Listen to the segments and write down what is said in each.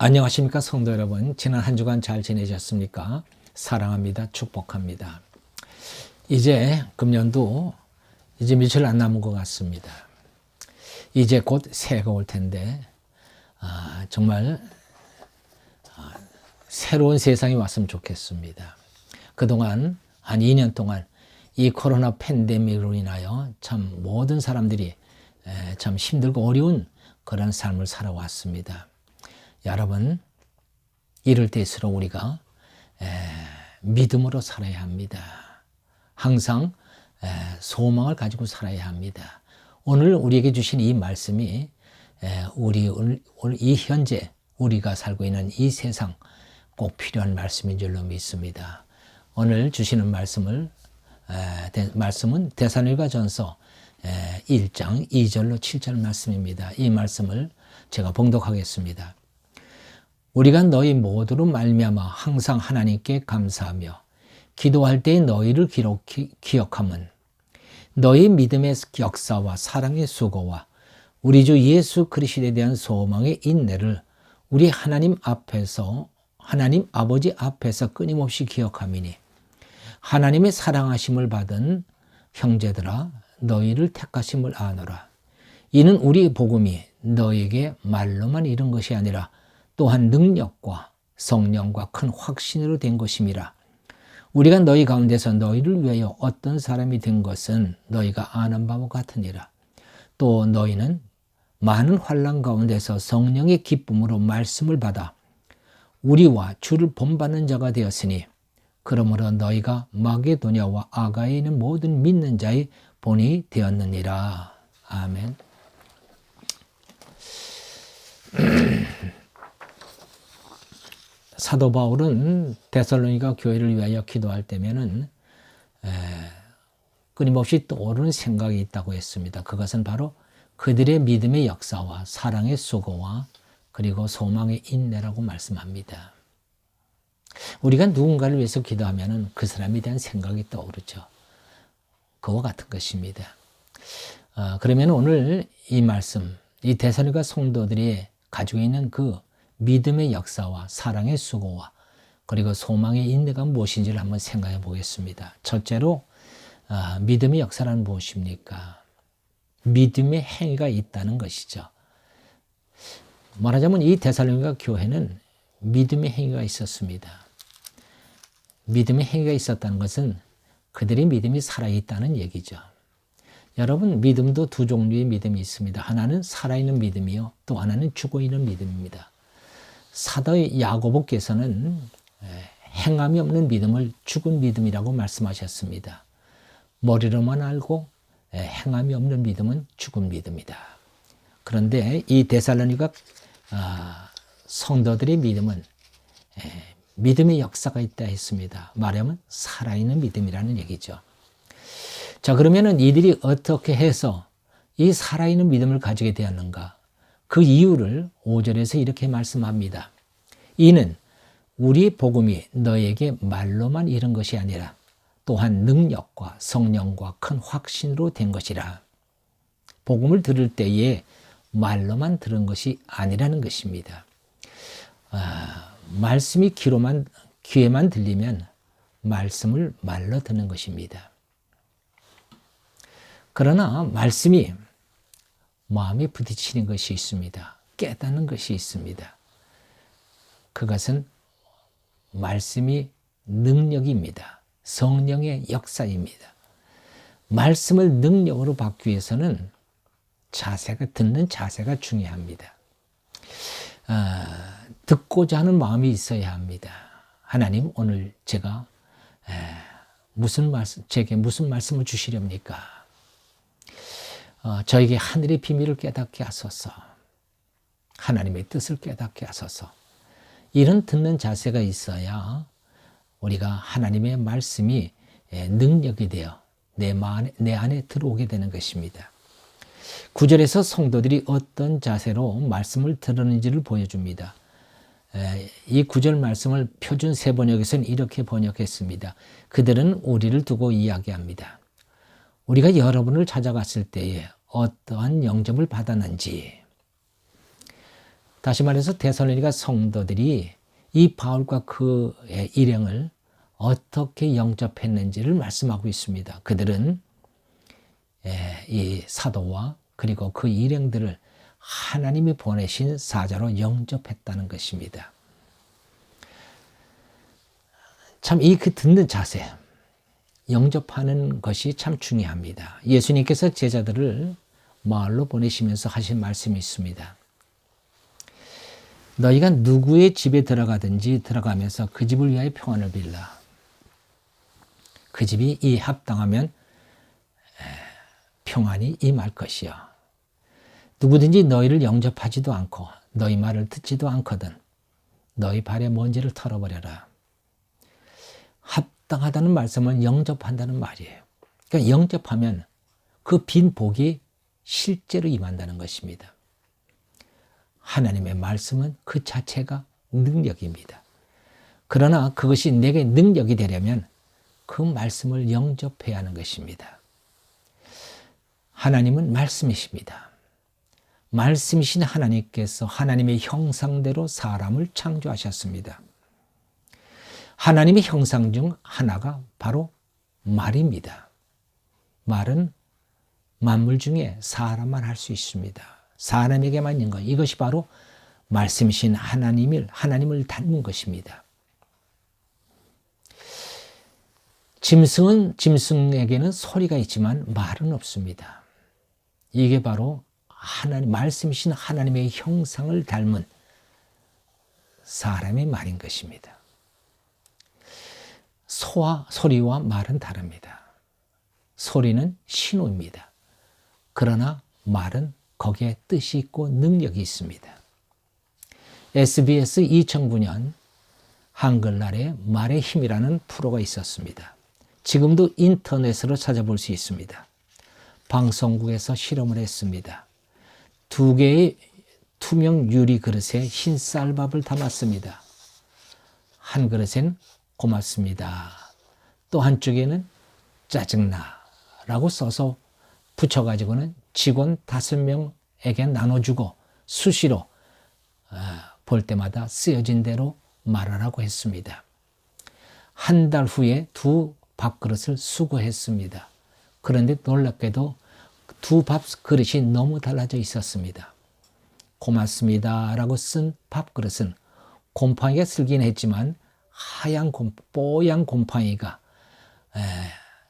안녕하십니까 성도 여러분. 지난 한 주간 잘 지내셨습니까? 사랑합니다. 축복합니다. 이제 금년도 이제 며칠 안 남은 것 같습니다. 이제 곧 새해가 올 텐데 정말 새로운 세상이 왔으면 좋겠습니다. 그동안 한 2년 동안 이 코로나 팬데믹으로 인하여 참 모든 사람들이 참 힘들고 어려운 그런 삶을 살아왔습니다. 여러분, 이럴 때일수록 우리가 믿음으로 살아야 합니다. 항상 소망을 가지고 살아야 합니다. 오늘 우리에게 주신 이 말씀이 이 현재 우리가 살고 있는 이 세상 꼭 필요한 말씀인 줄로 믿습니다. 오늘 주시는 말씀은 데살로니가전서 1장 2절로 7절 말씀입니다. 이 말씀을 제가 봉독하겠습니다. 우리가 너희 모두로 말미암아 항상 하나님께 감사하며 기도할 때에 너희를 기억함은 너희 믿음의 역사와 사랑의 수고와 우리 주 예수 그리스도에 대한 소망의 인내를 우리 하나님 아버지 앞에서 끊임없이 기억함이니 하나님의 사랑하심을 받은 형제들아 너희를 택하심을 아노라. 이는 우리 복음이 너에게 말로만 이른 것이 아니라 또한 능력과 성령과 큰 확신으로 된 것임이라. 우리가 너희 가운데서 너희를 위하여 어떤 사람이 된 것은 너희가 아는 바와 같으니라. 또 너희는 많은 환난 가운데서 성령의 기쁨으로 말씀을 받아 우리와 주를 본받는 자가 되었으니 그러므로 너희가 마게도냐와 아가야에 있는 모든 믿는 자의 본이 되었느니라. 아멘. 사도 바울은 데살로니가 교회를 위하여 기도할 때면은 끊임없이 떠오르는 생각이 있다고 했습니다. 그것은 바로 그들의 믿음의 역사와 사랑의 수고와 그리고 소망의 인내라고 말씀합니다. 우리가 누군가를 위해서 기도하면은 그 사람에 대한 생각이 떠오르죠. 그와 같은 것입니다. 그러면 오늘 이 말씀, 이 데살로니가 성도들이 가지고 있는 그 믿음의 역사와 사랑의 수고와 그리고 소망의 인내가 무엇인지를 한번 생각해 보겠습니다. 첫째로 믿음의 역사란 무엇입니까? 믿음의 행위가 있다는 것이죠. 말하자면 이 데살로니가 교회는 믿음의 행위가 있었습니다. 믿음의 행위가 있었다는 것은 그들의 믿음이 살아있다는 얘기죠. 여러분, 믿음도 두 종류의 믿음이 있습니다. 하나는 살아있는 믿음이요, 또 하나는 죽어있는 믿음입니다. 사도 야고보께서는 행함이 없는 믿음을 죽은 믿음이라고 말씀하셨습니다. 머리로만 알고 행함이 없는 믿음은 죽은 믿음이다. 그런데 이 데살로니가 성도들의 믿음은 믿음의 역사가 있다 했습니다. 말하면 살아있는 믿음이라는 얘기죠. 자, 그러면은 이들이 어떻게 해서 이 살아있는 믿음을 가지게 되었는가? 그 이유를 5절에서 이렇게 말씀합니다. 이는 우리 복음이 너에게 말로만 이른 것이 아니라 또한 능력과 성령과 큰 확신으로 된 것이라. 복음을 들을 때에 말로만 들은 것이 아니라는 것입니다. 말씀이 귀에만 들리면 말씀을 말로 듣는 것입니다. 그러나 말씀이 마음에 부딪히는 것이 있습니다. 깨닫는 것이 있습니다. 그것은 말씀이 능력입니다. 성령의 역사입니다. 말씀을 능력으로 받기 위해서는 듣는 자세가 중요합니다. 듣고자 하는 마음이 있어야 합니다. 하나님, 오늘 제게 무슨 말씀을 주시렵니까? 저에게 하늘의 비밀을 깨닫게 하소서. 하나님의 뜻을 깨닫게 하소서. 이런 듣는 자세가 있어야 우리가 하나님의 말씀이 능력이 되어 내 안에 들어오게 되는 것입니다. 9절에서 성도들이 어떤 자세로 말씀을 들었는지를 보여줍니다. 이 9절 말씀을 표준 세번역에서는 이렇게 번역했습니다. 그들은 우리를 두고 이야기합니다. 우리가 여러분을 찾아갔을 때에 어떠한 영접을 받았는지, 다시 말해서 데살로니가 성도들이 이 바울과 그의 일행을 어떻게 영접했는지를 말씀하고 있습니다. 그들은 이 사도와 그리고 그 일행들을 하나님이 보내신 사자로 영접했다는 것입니다. 참 이 그 듣는 자세, 영접하는 것이 참 중요합니다. 예수님께서 제자들을 마을로 보내시면서 하신 말씀이 있습니다. 너희가 누구의 집에 들어가든지 들어가면서 그 집을 위하여 평안을 빌라. 그 집이 이 합당하면 평안이 임할 것이요. 누구든지 너희를 영접하지도 않고 너희 말을 듣지도 않거든 너희 발의 먼지를 털어버려라. 합당하다는 말씀은 영접한다는 말이에요. 그러니까 영접하면 그 빈 복이 실제로 임한다는 것입니다. 하나님의 말씀은 그 자체가 능력입니다. 그러나 그것이 내게 능력이 되려면 그 말씀을 영접해야 하는 것입니다. 하나님은 말씀이십니다. 말씀이신 하나님께서 하나님의 형상대로 사람을 창조하셨습니다. 하나님의 형상 중 하나가 바로 말입니다. 말은 만물 중에 사람만 할 수 있습니다. 사람에게만 있는 것, 이것이 바로 말씀이신 하나님을 닮은 것입니다. 짐승에게는 소리가 있지만 말은 없습니다. 이게 바로 말씀이신 하나님의 형상을 닮은 사람의 말인 것입니다. 소리와 말은 다릅니다. 소리는 신호입니다. 그러나 말은 거기에 뜻이 있고 능력이 있습니다. SBS 2009년 한글날에 말의 힘이라는 프로가 있었습니다. 지금도 인터넷으로 찾아볼 수 있습니다. 방송국에서 실험을 했습니다. 2개의 투명 유리 그릇에 흰 쌀밥을 담았습니다. 한 그릇엔 고맙습니다. 또 한쪽에는 짜증나 라고 써서 붙여가지고는 직원 5명에게 나눠주고 수시로 볼 때마다 쓰여진 대로 말하라고 했습니다. 한 달 후에 2 밥그릇을 수거했습니다. 그런데 놀랍게도 2 밥그릇이 너무 달라져 있었습니다. 고맙습니다 라고 쓴 밥그릇은 곰팡이가 슬긴 했지만 뽀얀 곰팡이가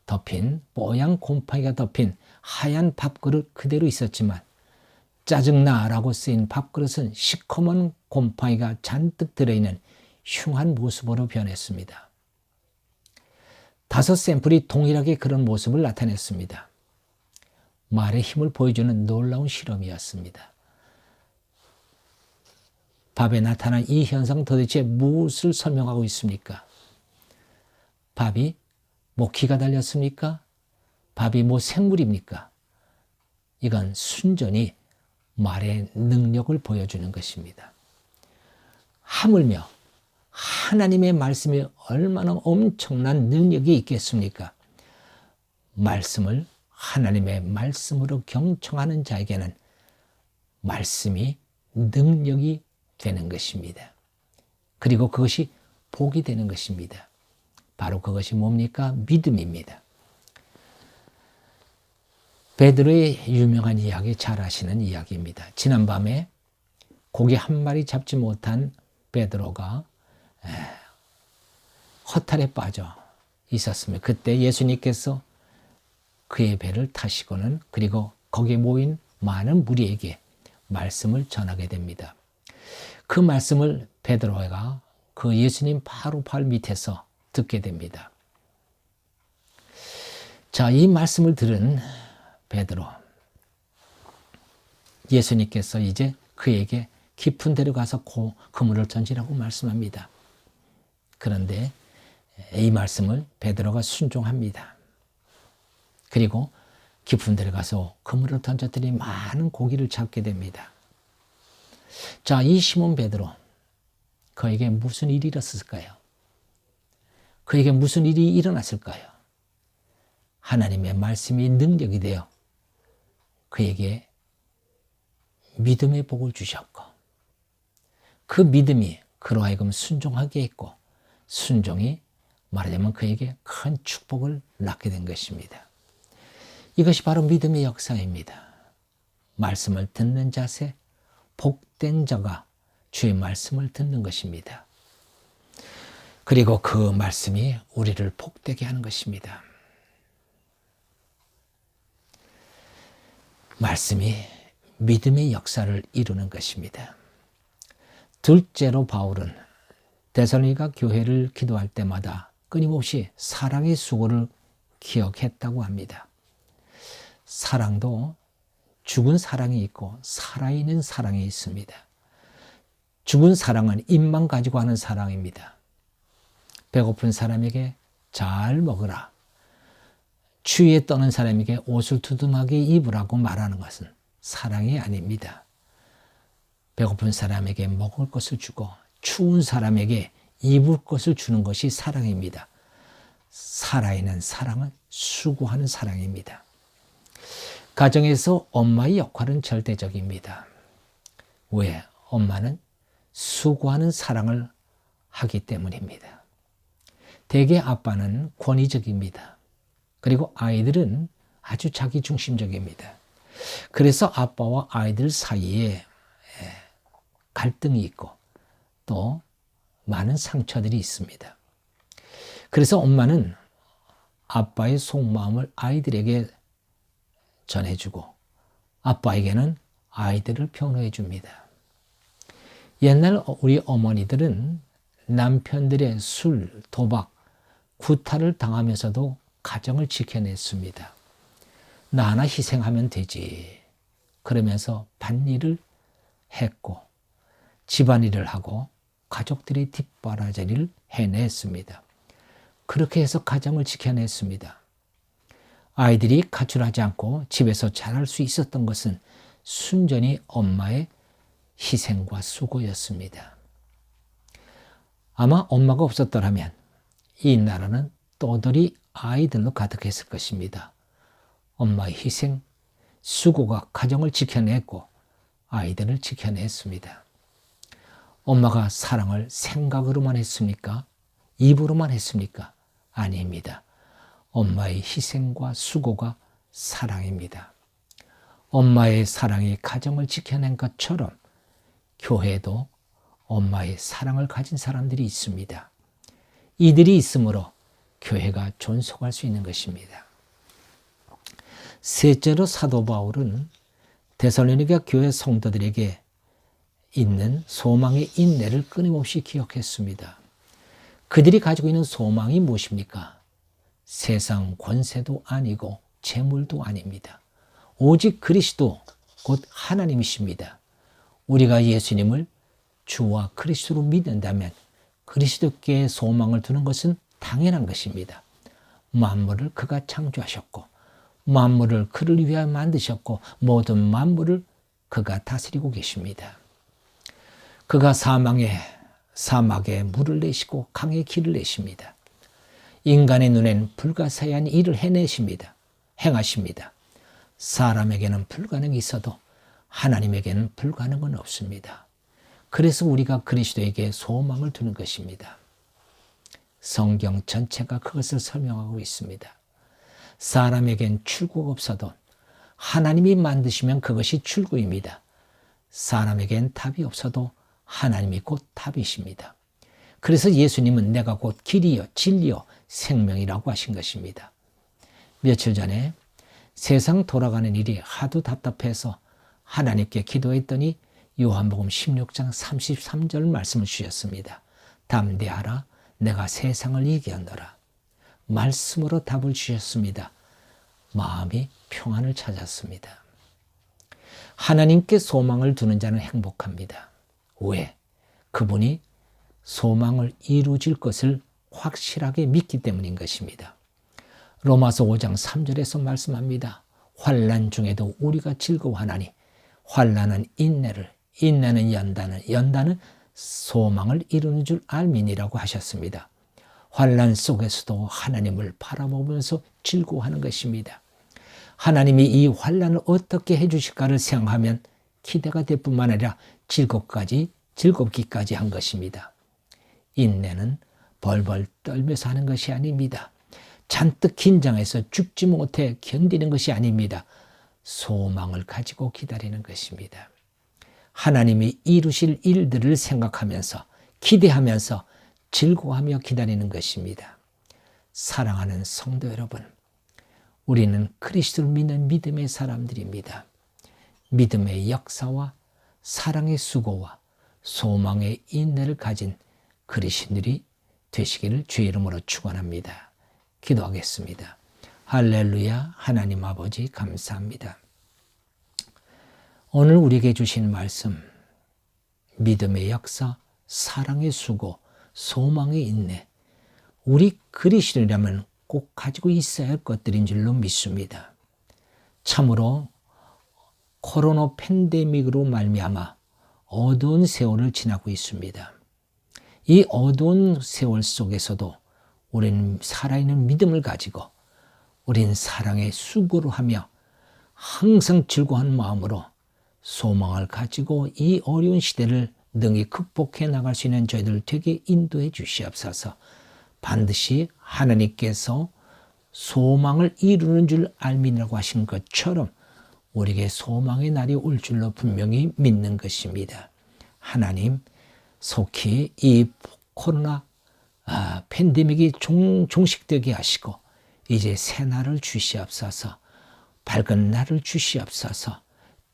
덮인 하얀 밥그릇 그대로 있었지만 짜증나 라고 쓰인 밥그릇은 시커먼 곰팡이가 잔뜩 들어있는 흉한 모습으로 변했습니다. 5 샘플이 동일하게 그런 모습을 나타냈습니다. 말의 힘을 보여주는 놀라운 실험이었습니다. 밥에 나타난 이 현상 도대체 무엇을 설명하고 있습니까? 밥이 기가 달렸습니까? 밥이 생물입니까? 이건 순전히 말의 능력을 보여주는 것입니다. 하물며 하나님의 말씀이 얼마나 엄청난 능력이 있겠습니까? 말씀을 하나님의 말씀으로 경청하는 자에게는 말씀이 능력이 되는 것입니다. 그리고 그것이 복이 되는 것입니다. 바로 그것이 뭡니까? 믿음입니다. 베드로의 유명한 이야기, 잘 아시는 이야기입니다. 지난밤에 고기 한 마리 잡지 못한 베드로가 허탈에 빠져 있었으며 그때 예수님께서 그의 배를 타시고는 그리고 거기에 모인 많은 무리에게 말씀을 전하게 됩니다. 그 말씀을 베드로가 그 예수님 바로 발 밑에서 듣게 됩니다. 자, 이 말씀을 들은 베드로, 예수님께서 이제 그에게 깊은 데로 가서 그물을 던지라고 말씀합니다. 그런데 이 말씀을 베드로가 순종합니다. 그리고 깊은 데로 가서 그물을 던졌더니 많은 고기를 잡게 됩니다. 자, 이 시몬 베드로, 그에게 무슨 일이 일었을까요? 그에게 무슨 일이 일어났을까요? 하나님의 말씀이 능력이 되어 그에게 믿음의 복을 주셨고 그 믿음이 그로 하여금 순종하게 했고 순종이 말하자면 그에게 큰 축복을 낳게 된 것입니다. 이것이 바로 믿음의 역사입니다. 말씀을 듣는 자세, 복된 자가 주의 말씀을 듣는 것입니다. 그리고 그 말씀이 우리를 복되게 하는 것입니다. 말씀이 믿음의 역사를 이루는 것입니다. 둘째로 바울은 데살로니가 교회를 기도할 때마다 끊임없이 사랑의 수고를 기억했다고 합니다. 사랑도 죽은 사랑이 있고 살아있는 사랑이 있습니다. 죽은 사랑은 입만 가지고 하는 사랑입니다. 배고픈 사람에게 잘 먹으라. 추위에 떠는 사람에게 옷을 두툼하게 입으라고 말하는 것은 사랑이 아닙니다. 배고픈 사람에게 먹을 것을 주고 추운 사람에게 입을 것을 주는 것이 사랑입니다. 살아있는 사랑은 수고하는 사랑입니다. 가정에서 엄마의 역할은 절대적입니다. 왜? 엄마는 수고하는 사랑을 하기 때문입니다. 대개 아빠는 권위적입니다. 그리고 아이들은 아주 자기중심적입니다. 그래서 아빠와 아이들 사이에 갈등이 있고 또 많은 상처들이 있습니다. 그래서 엄마는 아빠의 속마음을 아이들에게 전해주고 아빠에게는 아이들을 변호해 줍니다. 옛날 우리 어머니들은 남편들의 술, 도박, 구타를 당하면서도 가정을 지켜냈습니다. 나 하나 희생하면 되지. 그러면서 밭일을 했고 집안일을 하고 가족들의 뒷바라지를 해냈습니다. 그렇게 해서 가정을 지켜냈습니다. 아이들이 가출하지 않고 집에서 자랄 수 있었던 것은 순전히 엄마의 희생과 수고였습니다. 아마 엄마가 없었더라면 이 나라는 떠돌이 아이들로 가득했을 것입니다. 엄마의 희생, 수고가 가정을 지켜냈고 아이들을 지켜냈습니다. 엄마가 사랑을 생각으로만 했습니까? 입으로만 했습니까? 아닙니다. 엄마의 희생과 수고가 사랑입니다. 엄마의 사랑이 가정을 지켜낸 것처럼 교회도 엄마의 사랑을 가진 사람들이 있습니다. 이들이 있으므로 교회가 존속할 수 있는 것입니다. 셋째로 사도 바울은 데살로니가 교회 성도들에게 있는 소망의 인내를 끊임없이 기억했습니다. 그들이 가지고 있는 소망이 무엇입니까? 세상 권세도 아니고 재물도 아닙니다. 오직 그리스도 곧 하나님이십니다. 우리가 예수님을 주와 그리스도로 믿는다면 그리스도께 소망을 두는 것은 당연한 것입니다. 만물을 그가 창조하셨고 만물을 그를 위하여 만드셨고 모든 만물을 그가 다스리고 계십니다. 그가 사막에 물을 내시고 강에 길을 내십니다. 인간의 눈엔 불가사의한 일을 행하십니다. 사람에게는 불가능이 있어도 하나님에게는 불가능은 없습니다. 그래서 우리가 그리스도에게 소망을 두는 것입니다. 성경 전체가 그것을 설명하고 있습니다. 사람에겐 출구가 없어도 하나님이 만드시면 그것이 출구입니다. 사람에겐 답이 없어도 하나님이 곧 답이십니다. 그래서 예수님은 내가 곧 길이요 진리요 생명이라고 하신 것입니다. 며칠 전에 세상 돌아가는 일이 하도 답답해서 하나님께 기도했더니 요한복음 16장 33절 말씀을 주셨습니다. 담대하라 내가 세상을 이겼노라. 말씀으로 답을 주셨습니다. 마음이 평안을 찾았습니다. 하나님께 소망을 두는 자는 행복합니다. 왜? 그분이 소망을 이루어질 것을 확실하게 믿기 때문인 것입니다. 로마서 5장 3절에서 말씀합니다. 환난 중에도 우리가 즐거워하나니 환난은 인내를, 인내는 연단을, 연단은 소망을 이루는 줄 알미니라고 하셨습니다. 환난 속에서도 하나님을 바라보면서 즐거워하는 것입니다. 하나님이 이 환난을 어떻게 해주실까를 생각하면 기대가 될 뿐만 아니라 즐겁까지 즐겁기까지 한 것입니다. 인내는 벌벌 떨면서 하는 것이 아닙니다. 잔뜩 긴장해서 죽지 못해 견디는 것이 아닙니다. 소망을 가지고 기다리는 것입니다. 하나님이 이루실 일들을 생각하면서 기대하면서 즐거워하며 기다리는 것입니다. 사랑하는 성도 여러분, 우리는 그리스도를 믿는 믿음의 사람들입니다. 믿음의 역사와 사랑의 수고와 소망의 인내를 가진 그리스도인들이 되시기를 주의 이름으로 축원합니다. 기도하겠습니다. 할렐루야. 하나님 아버지 감사합니다. 오늘 우리에게 주신 말씀, 믿음의 역사, 사랑의 수고, 소망의 인내, 우리 그리스도인이라면 꼭 가지고 있어야 할 것들인 줄로 믿습니다. 참으로 코로나 팬데믹으로 말미암아 어두운 세월을 지나고 있습니다. 이 어두운 세월 속에서도 우리는 살아있는 믿음을 가지고 우린 사랑의 수고를 하며 항상 즐거운 마음으로 소망을 가지고 이 어려운 시대를 능히 극복해 나갈 수 있는 저희들 되게 인도해 주시옵소서. 반드시 하나님께서 소망을 이루는 줄 알미라고 하신 것처럼 우리에게 소망의 날이 올 줄로 분명히 믿는 것입니다. 하나님, 속히 이 코로나 팬데믹이 종식되게 하시고 이제 새 날을 주시옵소서. 밝은 날을 주시옵소서.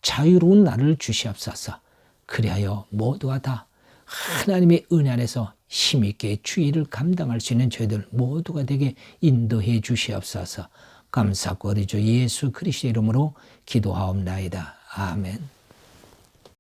자유로운 날을 주시옵소서. 그리하여 모두가 다 하나님의 은혜 안에서 힘있게 주의를 감당할 수 있는 저희들 모두가 되게 인도해 주시옵소서. 감사하고 우리 주 예수 그리스도의 이름으로 기도하옵나이다. 아멘.